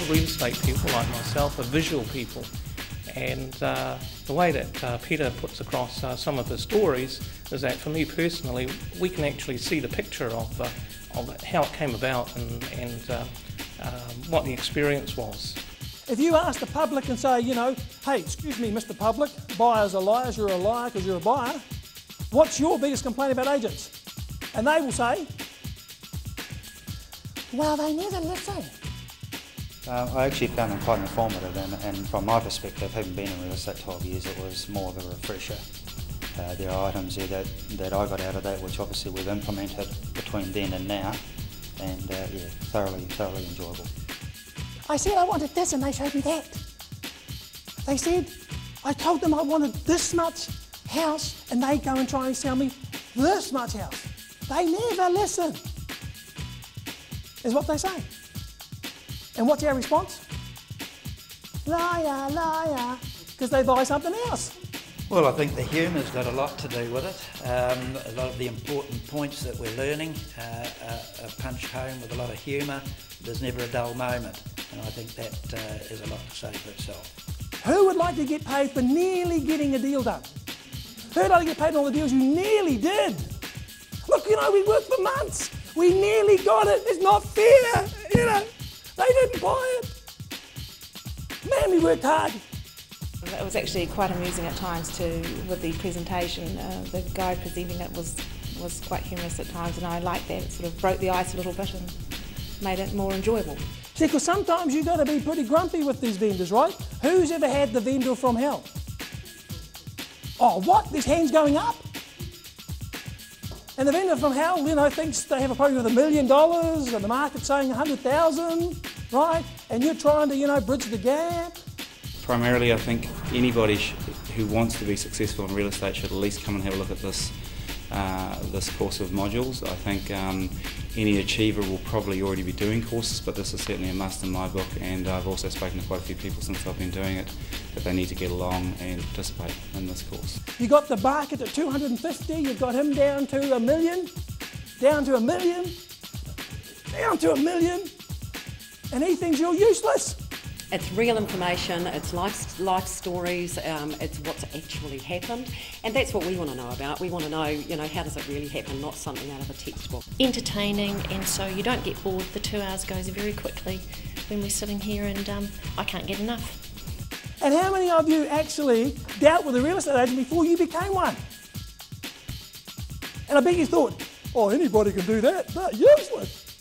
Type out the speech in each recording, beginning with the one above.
real estate people like myself are visual people, and the way that Peter puts across some of his stories is that for me personally, we can actually see the picture of how it came about and what the experience was. If you ask the public and say, you know, hey, excuse me, Mr. Public, buyers are liars, you're a liar because you're a buyer, what's your biggest complaint about agents? And they will say, well, they never listen. I actually found them quite informative, and from my perspective, having been in real estate 12 years, it was more of a refresher. There are items there that I got out of that, which obviously we've implemented between then and now, and yeah, thoroughly enjoyable. I said I wanted this and they showed me that. They said, I told them I wanted this much house and they go and try and sell me this much house. They never listen, is what they say. And what's our response? Liar, liar, because they buy something else. Well, I think the humour's got a lot to do with it. A lot of the important points that we're learning are punched home with a lot of humour. There's never a dull moment, and I think that is a lot to say for itself. Who would like to get paid for nearly getting a deal done? Who would like to get paid on all the deals you nearly did? Look, you know, we worked for months. We nearly got it. It's not fair, you know. They didn't buy it. Man, we worked hard. It was actually quite amusing at times too with the presentation. The guy presenting it was quite humorous at times, and I liked that. It sort of broke the ice a little bit and made it more enjoyable. See, because sometimes you've got to be pretty grumpy with these vendors, right? Who's ever had the vendor from hell? Oh, what? There's hands going up? And the vendor from hell, you know, thinks they have a project with $1 million and the market's saying 100,000, right? And you're trying to, you know, bridge the gap. Primarily, I think anybody who wants to be successful in real estate should at least come and have a look at this course of modules. I think any achiever will probably already be doing courses, but this is certainly a must in my book, and I've also spoken to quite a few people since I've been doing it that they need to get along and participate in this course. You got the market at 250, you've got him down to $1 million, down to $1 million, down to $1 million, and he thinks you're useless. It's real information, it's life stories, it's what's actually happened, and that's what we want to know about. We want to know, you know, how does it really happen, not something out of a textbook. Entertaining, and so you don't get bored. The 2 hours goes very quickly when we're sitting here, and I can't get enough. And how many of you actually dealt with a real estate agent before you became one? And I bet you thought, oh, anybody can do that, they're useless.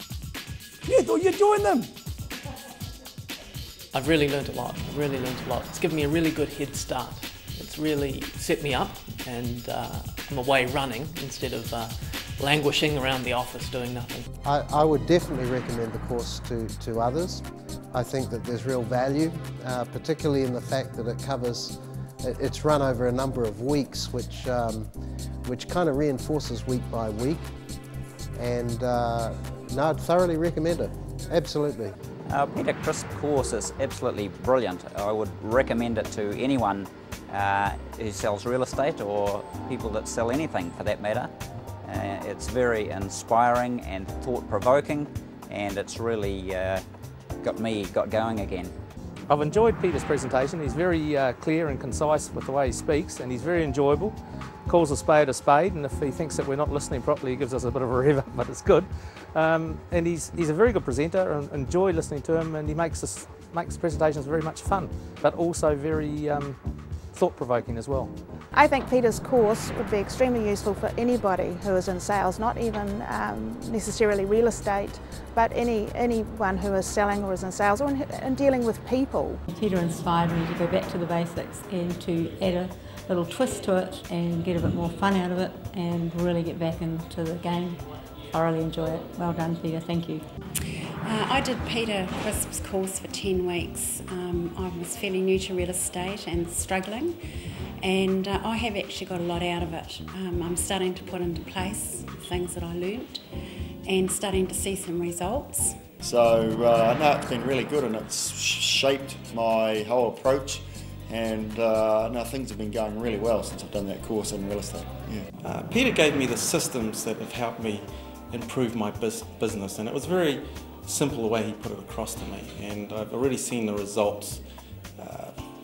You thought you'd join them. I've really learned a lot. It's given me a really good head start. It's really set me up, and I'm away running instead of languishing around the office doing nothing. I would definitely recommend the course to others. I think that there's real value, particularly in the fact that it covers, it's run over a number of weeks, which kind of reinforces week by week, and no, I'd thoroughly recommend it, absolutely. Peter Crisp course is absolutely brilliant. I would recommend it to anyone who sells real estate, or people that sell anything for that matter. It's very inspiring and thought-provoking, and it's really got going again. I've enjoyed Peter's presentation. He's very clear and concise with the way he speaks, and he's very enjoyable. Calls a spade, and if he thinks that we're not listening properly, he gives us a bit of a rev up, but it's good. And he's a very good presenter, and enjoy listening to him, and he makes presentations very much fun, but also very thought-provoking as well. I think Peter's course would be extremely useful for anybody who is in sales, not even necessarily real estate, but anyone who is selling or is in sales or in dealing with people. Peter inspired me to go back to the basics and to add a little twist to it and get a bit more fun out of it and really get back into the game. Thoroughly enjoy it. Well done, Peter, thank you. I did Peter Crisp's course for 10 weeks. I was fairly new to real estate and struggling, and I have actually got a lot out of it. I'm starting to put into place things that I learnt and starting to see some results. So no, it's been really good, and it's shaped my whole approach, and no, things have been going really well since I've done that course in real estate. Yeah. Peter gave me the systems that have helped me improve my business, and it was very simple the way he put it across to me, and I've already seen the results,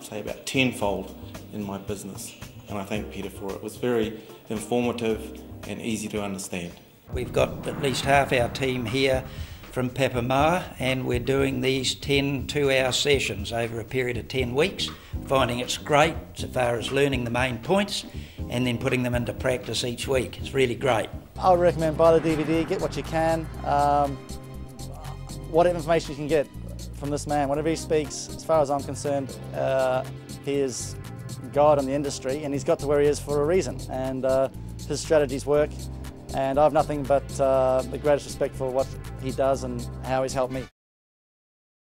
say about tenfold in my business, and I thank Peter for it. It was very informative and easy to understand. We've got at least half our team here from Papamoa, and we're doing these 10 2-hour sessions over a period of 10 weeks, finding it's great so far as learning the main points and then putting them into practice each week. It's really great. I would recommend buy the DVD, get what you can, whatever information you can get from this man. Whenever he speaks, as far as I'm concerned, he is God in the industry, and he's got to where he is for a reason, and his strategies work, and I have nothing but the greatest respect for what he does and how he's helped me.